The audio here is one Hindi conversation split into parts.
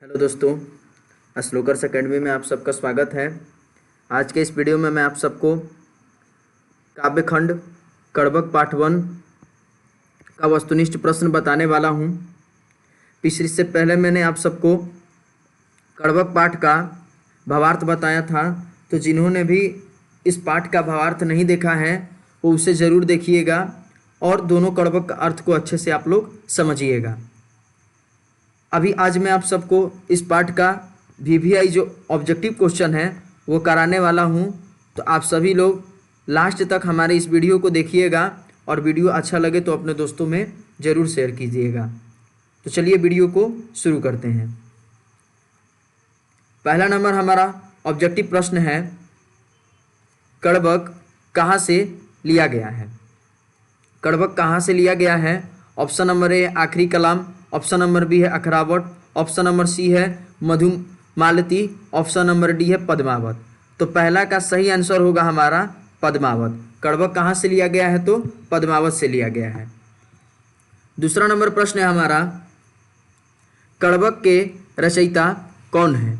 हेलो दोस्तों, श्लोकर्स एकेडमी में आप सबका स्वागत है। आज के इस वीडियो में मैं आप सबको काव्यखंड कड़बक पाठ 1 का वस्तुनिष्ठ प्रश्न बताने वाला हूं। पिछले से पहले मैंने आप सबको कड़बक पाठ का भावार्थ बताया था, तो जिन्होंने भी इस पाठ का भावार्थ नहीं देखा है वो उसे ज़रूर देखिएगा और दोनों कड़बक का अर्थ को अच्छे से आप लोग समझिएगा। अभी आज मैं आप सबको इस पाठ का VVI जो ऑब्जेक्टिव क्वेश्चन है वो कराने वाला हूं, तो आप सभी लोग लास्ट तक हमारे इस वीडियो को देखिएगा और वीडियो अच्छा लगे तो अपने दोस्तों में ज़रूर शेयर कीजिएगा। तो चलिए वीडियो को शुरू करते हैं। पहला नंबर हमारा ऑब्जेक्टिव प्रश्न है, कड़बक कहाँ से लिया गया है। कड़बक कहाँ से लिया गया है? ऑप्शन नंबर ए आखिरी कलाम, ऑप्शन नंबर बी है अखरावट, ऑप्शन नंबर सी है मधुमालती, ऑप्शन नंबर डी है पद्मावत। तो पहला का सही आंसर होगा हमारा पद्मावत। कड़बक कहाँ से लिया गया है? तो पद्मावत से लिया गया है। दूसरा नंबर प्रश्न है हमारा, कड़बक के रचयिता कौन है?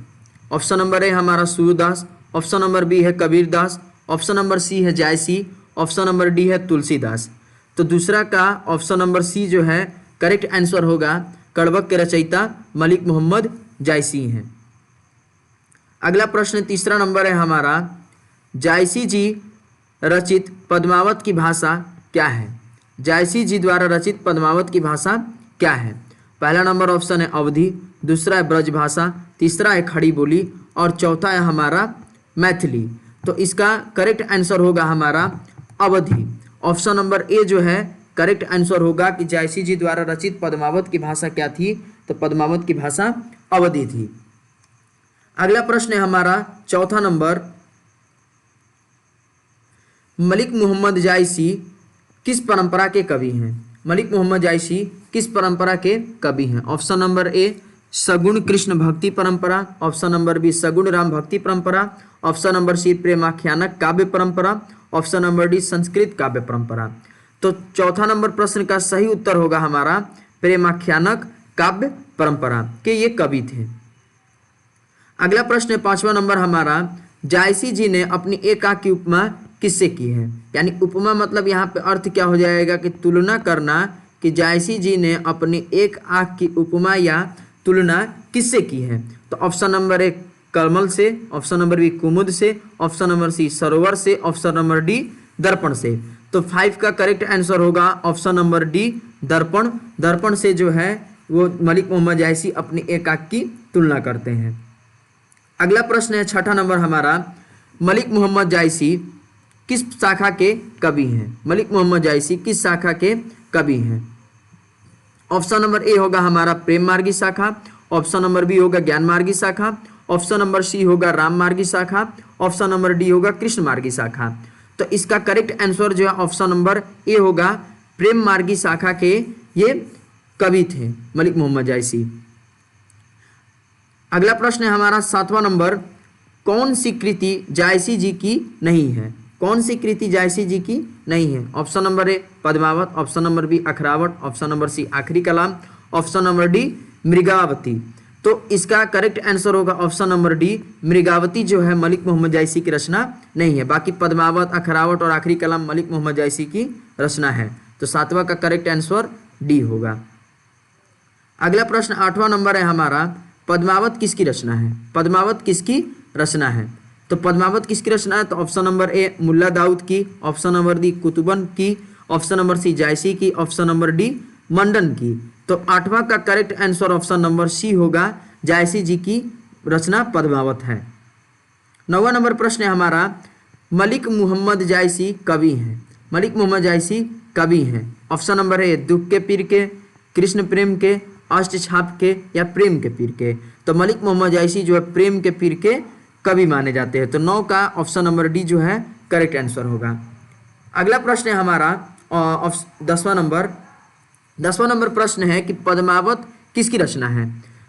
ऑप्शन नंबर ए हमारा सूरदास, ऑप्शन नंबर बी है कबीरदास, ऑप्शन नंबर सी है जायसी, ऑप्शन नंबर डी है तुलसीदास। तो दूसरा का ऑप्शन नंबर सी जो है करेक्ट आंसर होगा। कड़बक के रचयिता मलिक मोहम्मद जायसी हैं। अगला प्रश्न तीसरा नंबर है हमारा, जायसी जी रचित पद्मावत की भाषा क्या है? जायसी जी द्वारा रचित पद्मावत की भाषा क्या है? पहला नंबर ऑप्शन है अवधी, दूसरा है ब्रजभाषा, तीसरा है खड़ी बोली और चौथा है हमारा मैथिली। तो इसका करेक्ट आंसर होगा हमारा अवधी। ऑप्शन नंबर ए जो है करेक्ट आंसर होगा कि जायसी जी द्वारा रचित पद्मावत की भाषा क्या थी? तो पद्मावत की भाषा अवधी थी। अगला प्रश्न है हमारा चौथा नंबर, मलिक मोहम्मद जायसी किस परंपरा के कवि हैं? मलिक मोहम्मद जायसी किस परंपरा के कवि हैं? ऑप्शन नंबर ए सगुण कृष्ण भक्ति परंपरा, ऑप्शन नंबर बी सगुण राम भक्ति परंपरा, ऑप्शन नंबर सी प्रेमाख्यानक काव्य परंपरा, ऑप्शन नंबर डी संस्कृत काव्य परंपरा। तो चौथा नंबर प्रश्न का सही उत्तर होगा हमारा प्रेमाख्यानक काव्य परंपरा के ये कवि थे। अगला प्रश्न है पांचवा नंबर हमारा, जायसी जी ने अपनी एक आंख की उपमा किससे की है? यानी उपमा मतलब यहाँ पे अर्थ क्या हो जाएगा कि तुलना करना, कि जायसी जी ने अपनी एक आंख की उपमा या तुलना किससे की है? तो ऑप्शन नंबर ए कमल से, ऑप्शन नंबर बी कुमुद से, ऑप्शन नंबर सी सरोवर से, ऑप्शन नंबर डी दर्पण से। तो 5 का करेक्ट आंसर होगा ऑप्शन नंबर डी दर्पण। दर्पण से जो है वो मलिक मोहम्मद जायसी अपनी एक आंख की तुलना करते हैं। अगला प्रश्न है छठा नंबर हमारा, मलिक मोहम्मद जायसी किस शाखा के कवि हैं? मलिक मोहम्मद जायसी किस शाखा के कवि हैं? ऑप्शन नंबर ए होगा हमारा प्रेम मार्गी शाखा, ऑप्शन नंबर बी होगा ज्ञान मार्गी शाखा, ऑप्शन नंबर सी होगा राम मार्गी शाखा, ऑप्शन नंबर डी होगा कृष्ण मार्गी शाखा। तो इसका करेक्ट आंसर जो है ऑप्शन नंबर ए होगा, प्रेम मार्गी शाखा के ये कवि थे मलिक मोहम्मद जायसी। अगला प्रश्न है हमारा सातवां नंबर, कौन सी कृति जायसी जी की नहीं है? कौन सी कृति जायसी जी की नहीं है? Option number A Padmavat, option number B Akhrawat, option number C Akhiri Kalam, option number D Mrigavati. तो इसका करेक्ट आंसर होगा ऑप्शन नंबर डी मृगावती जो है मलिक मोहम्मद जायसी की रचना नहीं है। बाकी पद्मावत, अखरावट और आखिरी कलाम मलिक मोहम्मद जायसी की रचना है। तो सातवां का करेक्ट आंसर डी होगा। अगला प्रश्न आठवां नंबर है हमारा, पद्मावत किसकी रचना है? पद्मावत किसकी रचना है? तो पद्मावत किसकी रचना है? तो ऑप्शन नंबर ए मुल्ला दाऊद की, ऑप्शन नंबर डी कुतुबन की, ऑप्शन नंबर सी जायसी की, ऑप्शन नंबर डी मंडन की। तो आठवां का correct answer option number C होगा, जायसी जी की रचना पद्मावत है। नौवां नंबर प्रश्न है हमारा, मलिक मोहम्मद जायसी कवि हैं? मलिक मोहम्मद जायसी कवि हैं। ऑप्शन नंबर ए दुख के पीर के, कृष्ण प्रेम के, अष्ट छाप के या प्रेम के पीर के। तो मलिक मोहम्मद जायसी जो है प्रेम के पीर के कवि माने जाते हैं। तो 9 का ऑप्शन नंबर डी जो है करेक्ट आंसर होगा। अगला प्रश्न है हमारा 10वां नंबर प्रश्न है कि पद्मावत किसकी रचना है?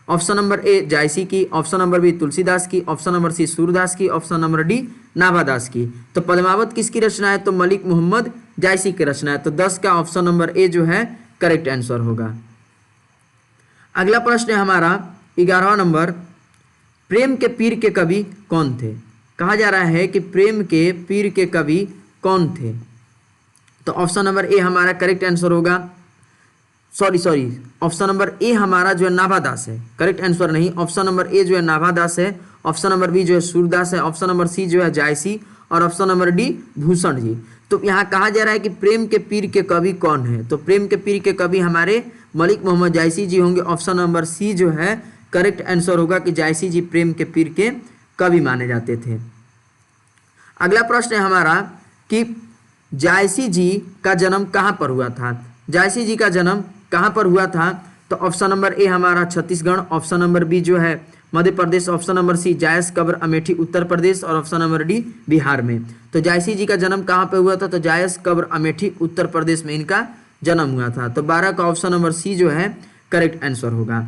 ऑप्शन नंबर ए जायसी की, ऑप्शन नंबर बी तुलसीदास की, ऑप्शन नंबर सी सूरदास की, ऑप्शन नंबर डी नाभादास की। तो पद्मावत किसकी रचना है? तो मलिक मोहम्मद जायसी की रचना है। तो 10 का ऑप्शन नंबर ए जो है करेक्ट आंसर होगा। अगला प्रश्न है हमारा 11वां नंबर, प्रेम के पीर के कवि कौन थे? कहा जा रहा है कि प्रेम के पीर के कवि कौन थे? तो ऑप्शन नंबर ए हमारा करेक्ट आंसर होगा, सॉरी ऑप्शन नंबर ए हमारा जो है नाभादास है, करेक्ट आंसर नहीं। ऑप्शन नंबर ए जो है नाभादास है, ऑप्शन नंबर बी जो है सूरदास है, ऑप्शन नंबर सी जो है जायसी और option number D Bhushan ji. तो यहाँ कहा जा रहा है कि प्रेम के पीर के कवि कौन है? तो प्रेम के पीर के कवि हमारे मलिक मोहम्मद जायसी जी होंगे। ऑप्शन नंबर सी जो है करेक्ट आंसर होगा कि जायसी जी प्रेम के पीर के कवि माने जाते थे। अगला प्रश्न है हमारा कि जायसी जी का जन्म कहाँ पर हुआ था? जायसी जी का जन्म कहाँ पर हुआ था? तो ऑप्शन नंबर ए हमारा छत्तीसगढ़, ऑप्शन नंबर बी जो है मध्य प्रदेश, ऑप्शन नंबर सी जायस कब्र अमेठी उत्तर प्रदेश और ऑप्शन नंबर डी बिहार में। तो जायसी जी का जन्म कहाँ पे हुआ था? तो जायस कब्र अमेठी उत्तर प्रदेश में इनका जन्म हुआ था। तो 12 का ऑप्शन नंबर सी जो है करेक्ट आंसर होगा।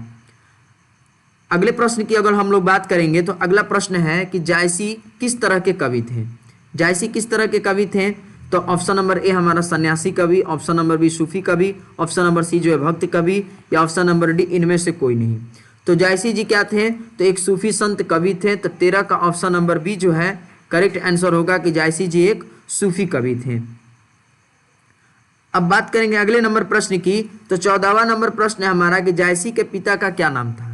अगले प्रश्न की अगर हम लोग बात करेंगे तो अगला प्रश्न है कि जायसी किस तरह के कवि थे? जायसी किस तरह के कवि थे? तो ऑप्शन नंबर ए हमारा सन्यासी कवि, ऑप्शन नंबर बी सूफी कवि, ऑप्शन नंबर सी जो है भक्त कवि या ऑप्शन नंबर डी इनमें से कोई नहीं। तो जायसी जी क्या थे? तो एक सूफी संत कवि थे। तो 13 का ऑप्शन नंबर बी जो है करेक्ट आंसर होगा कि जायसी जी एक सूफी कवि थे। अब बात करेंगे अगले नंबर प्रश्न की। तो 14वां नंबर प्रश्न है हमारा कि जायसी के पिता का क्या नाम था?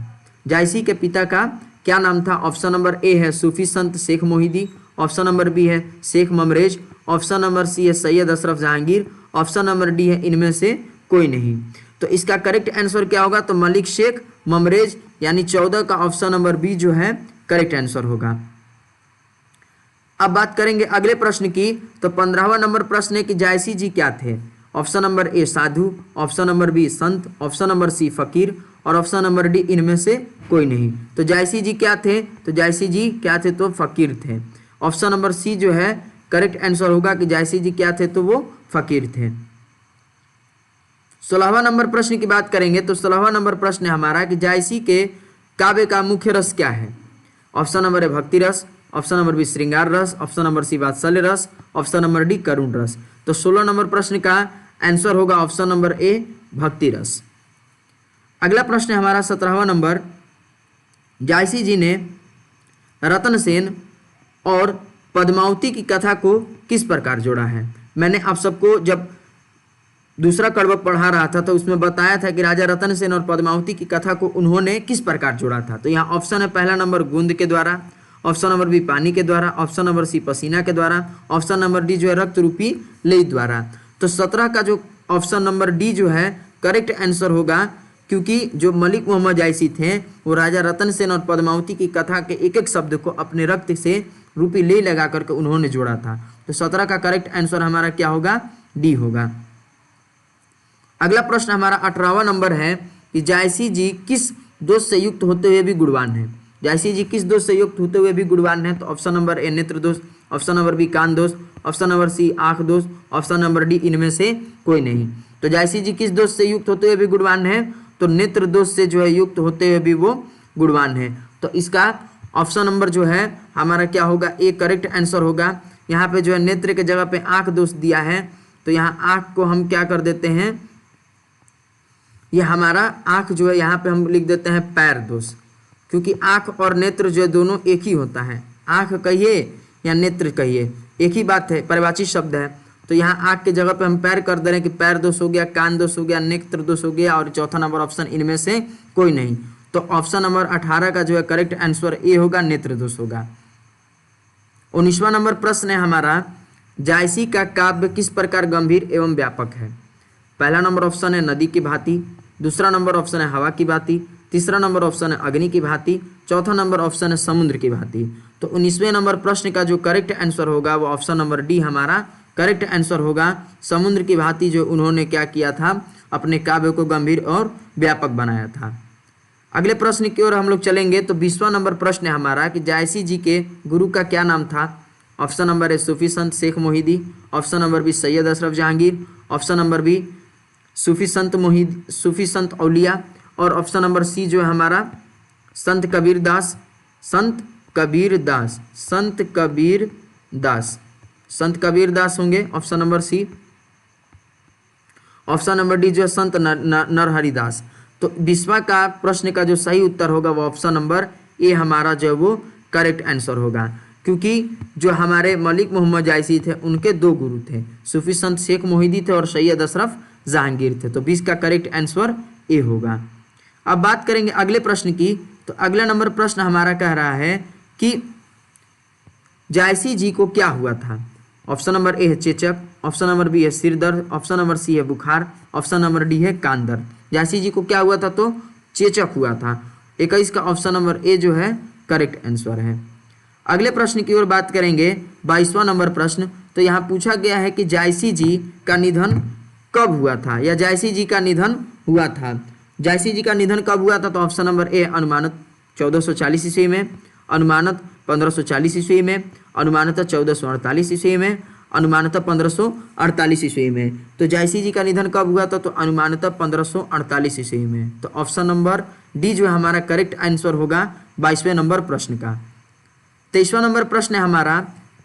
जायसी के पिता का क्या नाम था? ऑप्शन नंबर ए है सूफी संत Sheikh Mohidi, option number B है Sheikh Mamrez, option number C है Syed Ashraf Jahangir, option number D है इनमें से कोई नहीं। तो इसका करेक्ट आंसर क्या होगा? तो मलिक शेख ममरेज, यानी 14 का ऑप्शन नंबर बी जो है करेक्ट आंसर होगा। अब बात करेंगे अगले प्रश्न की। तो 15वां नंबर प्रश्न है कि जायसी जी क्या थे? ऑप्शन नंबर ए साधु, ऑप्शन नंबर बी संत, ऑप्शन नंबर सी फकीर और ऑप्शन नंबर डी इनमें से कोई नहीं। तो जायसी जी क्या थे? तो जायसी जी क्या थे? तो फकीर थे। ऑप्शन नंबर सी जो है करेक्ट आंसर होगा कि जायसी जी क्या थे? तो वो फकीर थे। 16वां नंबर प्रश्न की बात करेंगे। तो 16वां नंबर प्रश्न है हमारा कि जायसी के काव्य का मुख्य रस क्या है? ऑप्शन नंबर ए भक्ति रस, ऑप्शन नंबर बी श्रृंगार रस, ऑप्शन नंबर सी वात्सल्य रस, ऑप्शन नंबर डी करुण रस। तो 16 नंबर प्रश्न का आंसर होगा ऑप्शन नंबर ए भक्ति रस। अगला प्रश्न है हमारा 17वां नंबर, जायसी जी ने रतन सेन और पद्मावती की कथा को किस प्रकार जोड़ा है? मैंने आप सबको जब दूसरा कड़वक पढ़ा रहा था तो उसमें बताया था कि राजा रतन सेन और पद्मावती की कथा को उन्होंने किस प्रकार जोड़ा था। तो यहाँ ऑप्शन है पहला नंबर गूंद के द्वारा, ऑप्शन नंबर बी पानी के द्वारा, ऑप्शन नंबर सी पसीना के द्वारा, ऑप्शन नंबर डी जो है रक्त रूपी लेई द्वारा। तो 17 का जो ऑप्शन नंबर डी जो है करेक्ट आंसर होगा, क्योंकि जो मलिक मोहम्मद जायसी थे वो राजा रतन सेन और पद्मावती की कथा के एक एक शब्द को अपने रक्त से रूपी ले लगा करके उन्होंने जोड़ा था। तो 17 का करेक्ट आंसर हमारा क्या होगा? डी होगा। अगला प्रश्न हमारा 18वां नंबर है कि जायसी जी किस दोष से युक्त होते हुए भी गुणवान है? जायसी जी किस दोष से युक्त होते हुए भी गुणवान है? तो ऑप्शन नंबर ए नेत्र दोष, ऑप्शन नंबर बी कान दोष, ऑप्शन नंबर सी आंख दोष, ऑप्शन नंबर डी इनमें से कोई नहीं। तो जायसी जी किस दोष से युक्त होते हुए भी गुणवान है? तो नेत्र दोष से जो है युक्त होते हुए भी वो गुणवान है। तो इसका ऑप्शन नंबर जो है हमारा क्या होगा? ए करेक्ट आंसर होगा। यहाँ पे जो है नेत्र के जगह पे आंख दोष दिया है, तो यहाँ आंख को हम क्या कर देते हैं, ये हमारा आंख जो है यहाँ पे हम लिख देते हैं पैर दोष, क्योंकि आंख और नेत्र जो है दोनों एक ही होता है। आंख कहिए या नेत्र कहिए एक ही बात है, परिभाषित शब्द है। तो यहाँ आंख के जगह पे हम पैर कर दे रहे हैं कि पैर दोष हो गया, कान दोष हो गया, नेत्र दोष हो गया और चौथा नंबर ऑप्शन इनमें से कोई नहीं। तो ऑप्शन नंबर 18 का जो है करेक्ट आंसर ए होगा, नेत्र दोष होगा। 19वां नंबर प्रश्न है हमारा, जायसी का काव्य किस प्रकार गंभीर एवं व्यापक है? पहला नंबर ऑप्शन है नदी की भांति, दूसरा नंबर ऑप्शन है हवा की भांति, तीसरा नंबर ऑप्शन है अग्नि की भांति, चौथा नंबर ऑप्शन है समुद्र की भांति। तो 19वें नंबर प्रश्न का जो करेक्ट आंसर होगा वो ऑप्शन नंबर डी हमारा करेक्ट आंसर होगा। समुद्र की भांति जो उन्होंने क्या किया था, अपने काव्य को गंभीर और व्यापक बनाया था। अगले प्रश्न की ओर हम लोग चलेंगे। तो 20वां नंबर प्रश्न है हमारा कि जायसी जी के गुरु का क्या नाम था? ऑप्शन नंबर ए सूफी संत Sheikh Mohidi, option number B Syed Ashraf Jahangir, option number B सूफी संत औलिया और ऑप्शन नंबर सी जो है हमारा संत कबीर दास। संत कबीर दास होंगे option number C. Option number D जो है संत नरहरि दास। तो 20वां का प्रश्न का जो सही उत्तर होगा वो ऑप्शन नंबर ए हमारा जो है वो करेक्ट आंसर होगा, क्योंकि जो हमारे मलिक मोहम्मद जायसी थे उनके दो गुरु थे, सूफी संत शेख मोहिदी थे और सैयद अशरफ जहांगीर थे। तो 20 का करेक्ट आंसर ए होगा। अब बात करेंगे अगले प्रश्न की। तो अगला नंबर प्रश्न हमारा कह रहा है कि जायसी जी को क्या हुआ था। ऑप्शन नंबर ए है चेचक, ऑप्शन नंबर बी है सिर दर्द, ऑप्शन नंबर सी है बुखार, ऑप्शन नंबर डी है कान दर्द। जायसी जी को क्या हुआ था? तो चेचक हुआ था। 21 का ऑप्शन नंबर ए जो है करेक्ट आंसर है। अगले प्रश्न की ओर बात करेंगे, 22वां नंबर प्रश्न। तो यहाँ पूछा गया है कि जायसी जी का निधन कब हुआ था, या जायसी जी का निधन हुआ था। जायसी जी का निधन कब हुआ था? तो ऑप्शन नंबर ए अनुमानत 1440 ईस्वी में, अनुमानत 1540 ईस्वी में, अनुमानतः 1448 ईस्वी में, अनुमानतः 1548 ईस्वी में। तो जायसी जी का निधन कब हुआ था? तो अनुमानतः 1548 ईस्वी में। तो ऑप्शन नंबर डी जो है हमारा करेक्ट आंसर होगा 22वें नंबर प्रश्न का। 23वां नंबर प्रश्न है हमारा,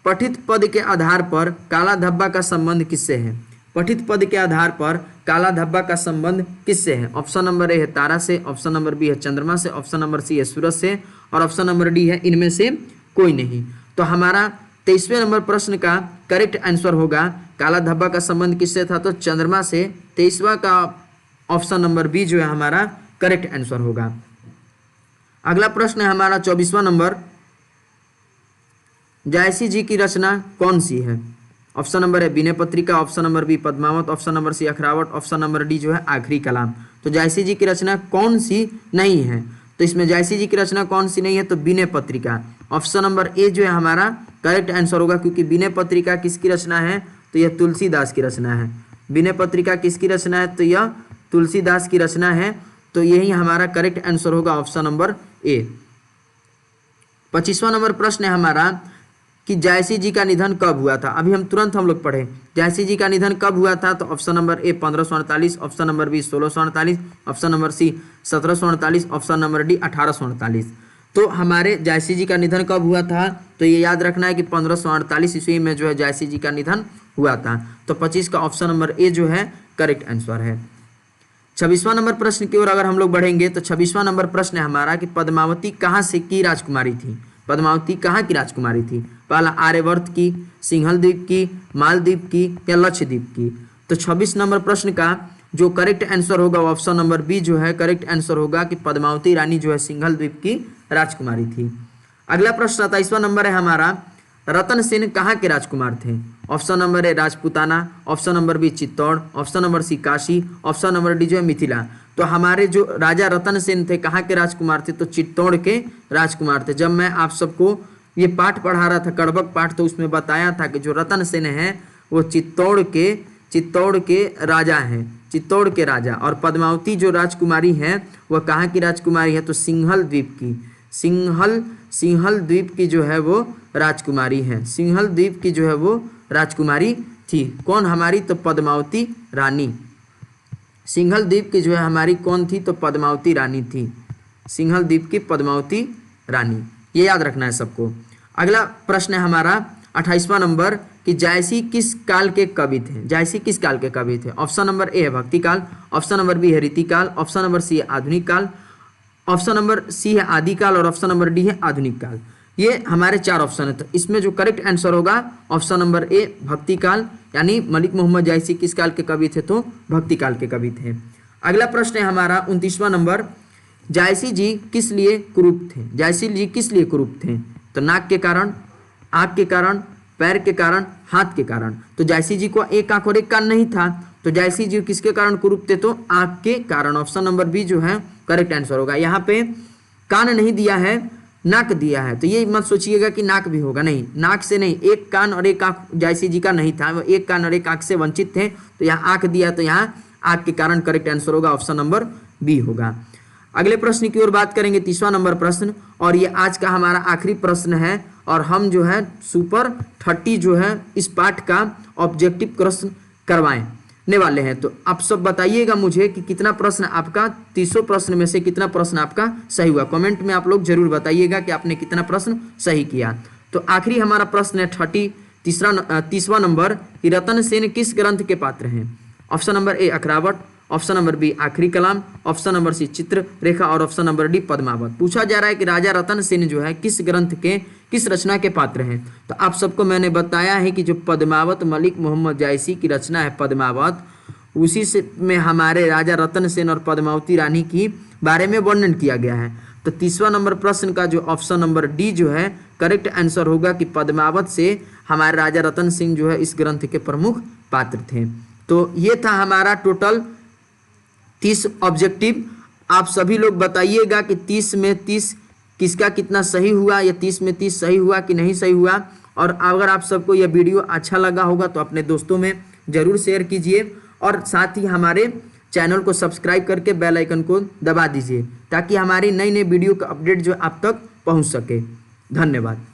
पठित पद के आधार पर काला धब्बा का संबंध किससे है? पठित पद के आधार पर काला धब्बा का संबंध किससे है? ऑप्शन नंबर ए है तारा से, ऑप्शन नंबर बी है चंद्रमा से, ऑप्शन नंबर सी है सूरज से, और ऑप्शन नंबर डी है इनमें से कोई नहीं। तो हमारा 23वें नंबर प्रश्न का करेक्ट आंसर होगा काला धब्बा का संबंध किससे था? तो चंद्रमा से। 23वां का ऑप्शन नंबर बी जो है हमारा करेक्ट आंसर होगा। अगला प्रश्न है हमारा 24वां नंबर, जायसी जी की रचना कौन सी है? ऑप्शन नंबर है Vinay Patrika, option number B Padmavat, option number C Akhrawat, option number D जो है आखिरी कलाम। तो जायसी जी की रचना कौन सी नहीं है? तो इसमें जायसी जी की रचना कौन सी नहीं है? तो विनय पत्रिका। ऑप्शन नंबर ए जो है हमारा करेक्ट आंसर होगा, क्योंकि विनय पत्रिका किसकी रचना है? तो यह तुलसीदास की रचना है। विनय पत्रिका किसकी रचना है? तो यह तुलसीदास की रचना है। तो यही हमारा करेक्ट आंसर होगा ऑप्शन नंबर ए। 25वां नंबर प्रश्न है हमारा कि जायसी जी का निधन कब हुआ था। अभी हम तुरंत हम लोग पढ़े जायसी जी का निधन कब हुआ था। तो option number A 1548, option number B 1648, option number C 1748, option number D 1848। तो हमारे जायसी जी का निधन कब हुआ था? तो ये याद रखना है कि 1548 ईस्वी में जो है जायसी जी का निधन हुआ था। तो 25 का ऑप्शन नंबर ए जो है करेक्ट आंसर है। 26वां नंबर प्रश्न की ओर अगर हम लोग बढ़ेंगे तो 26वां नंबर प्रश्न है हमारा कि पद्मावती कहाँ से की राजकुमारी थी। पद्मावती कहाँ की राजकुमारी थी? पहला आर्यवर्त की, सिंहल द्वीप की, मालदीप की, या लक्षद्वीप की। तो 26 नंबर प्रश्न का जो करेक्ट आंसर होगा वो ऑप्शन नंबर बी जो है करेक्ट आंसर होगा कि पद्मावती रानी जो है सिंहल द्वीप की राजकुमारी थी। अगला प्रश्न 27वां नंबर है हमारा, रतन सेन कहाँ के राजकुमार थे? Option number A Rajputana, option number B Chittor, option number C Kashi, option number D जो है मिथिला। तो हमारे जो राजा रतन सेन थे कहाँ के राजकुमार थे? तो चित्तौड़ के राजकुमार थे। जब मैं आप सबको ये पाठ पढ़ा रहा था कड़बक पाठ, तो उसमें बताया था कि जो रतन सेन है वो चित्तौड़ के राजा हैं, चित्तौड़ के राजा। और पद्मावती जो राजकुमारी है वह कहाँ की राजकुमारी है? तो सिंहल द्वीप की, सिंहल द्वीप की जो है वो राजकुमारी है। सिंहल द्वीप की जो है वो राजकुमारी थी। कौन हमारी? तो पद्मावती रानी। सिंहल द्वीप की जो है हमारी कौन थी? तो पद्मावती रानी थी। सिंहल द्वीप की पद्मावती रानी, ये याद रखना है सबको। अगला प्रश्न है हमारा 28वां नंबर कि जायसी किस काल के कवि थे? जायसी किस काल के कवि थे? ऑप्शन नंबर ए है भक्ति काल, ऑप्शन नंबर बी है रीति काल, ऑप्शन नंबर सी है आधुनिक काल, ऑप्शन नंबर सी है आदि काल, और ऑप्शन नंबर डी है आधुनिक काल। ये हमारे 4 ऑप्शन है। तो इसमें जो करेक्ट आंसर होगा ऑप्शन नंबर ए भक्ति काल, यानी मलिक मोहम्मद जायसी किस काल के कवि थे? तो भक्ति काल के कवि थे। अगला प्रश्न है हमारा 29वां नंबर, जायसी जी किस लिए कुरूप थे? जायसी जी किस लिए कुरूप थे? तो नाक के कारण, आँख के कारण, पैर के कारण, हाथ के कारण। तो जायसी जी को एक आँख और एक कान नहीं था। तो जायसी जी किसके कारण कुरूप थे? तो आँख के कारण। ऑप्शन नंबर बी जो है करेक्ट आंसर होगा। यहाँ पे कान नहीं दिया है, नाक दिया है। तो ये मत सोचिएगा कि नाक भी होगा, नहीं, नाक से नहीं, एक कान और एक आँख जायसी जी का नहीं था, वो एक कान और एक आँख से वंचित थे। तो यहाँ आँख दिया, तो यहाँ आँख के कारण करेक्ट आंसर होगा, ऑप्शन नंबर बी होगा। अगले प्रश्न की ओर बात करेंगे, 30वां नंबर प्रश्न, और ये आज का हमारा आखिरी प्रश्न है। और हम जो है सुपर 30 जो है इस पाठ का ऑब्जेक्टिव प्रश्न करवाने वाले हैं। तो आप सब बताइएगा मुझे कि कितना प्रश्न आपका 300 प्रश्न में से कितना प्रश्न आपका सही हुआ। कमेंट में आप लोग जरूर बताइएगा कि आपने कितना प्रश्न सही किया। तो आखिरी हमारा प्रश्न है 30वां नंबर कि रतन सेन किस ग्रंथ के पात्र हैं? Option number A Akhrawat, option number B Akhiri Kalam, option number C Chitrarekha और ऑप्शन नंबर डी पद्मावत। पूछा जा रहा है कि राजा रतन सेन जो है किस ग्रंथ के किस रचना के पात्र हैं। तो आप सबको मैंने बताया है कि जो पद्मावत मलिक मोहम्मद जायसी की रचना है पद्मावत, उसी से में हमारे राजा रतन सेन और पद्मावती रानी की बारे में वर्णन किया गया है। तो 30वां नंबर प्रश्न का जो ऑप्शन नंबर डी जो है करेक्ट आंसर होगा कि पद्मावत से हमारे राजा रतन सिंह जो है इस ग्रंथ के प्रमुख पात्र थे। तो ये था हमारा टोटल 30 ऑब्जेक्टिव। आप सभी लोग बताइएगा कि 30 में 30 किसका कितना सही हुआ, या 30 में 30 सही हुआ कि नहीं सही हुआ। और अगर आप सबको यह वीडियो अच्छा लगा होगा तो अपने दोस्तों में ज़रूर शेयर कीजिए और साथ ही हमारे चैनल को सब्सक्राइब करके बेल आइकन को दबा दीजिए ताकि हमारी नई नई वीडियो का अपडेट जो आप तक पहुंच सके। धन्यवाद।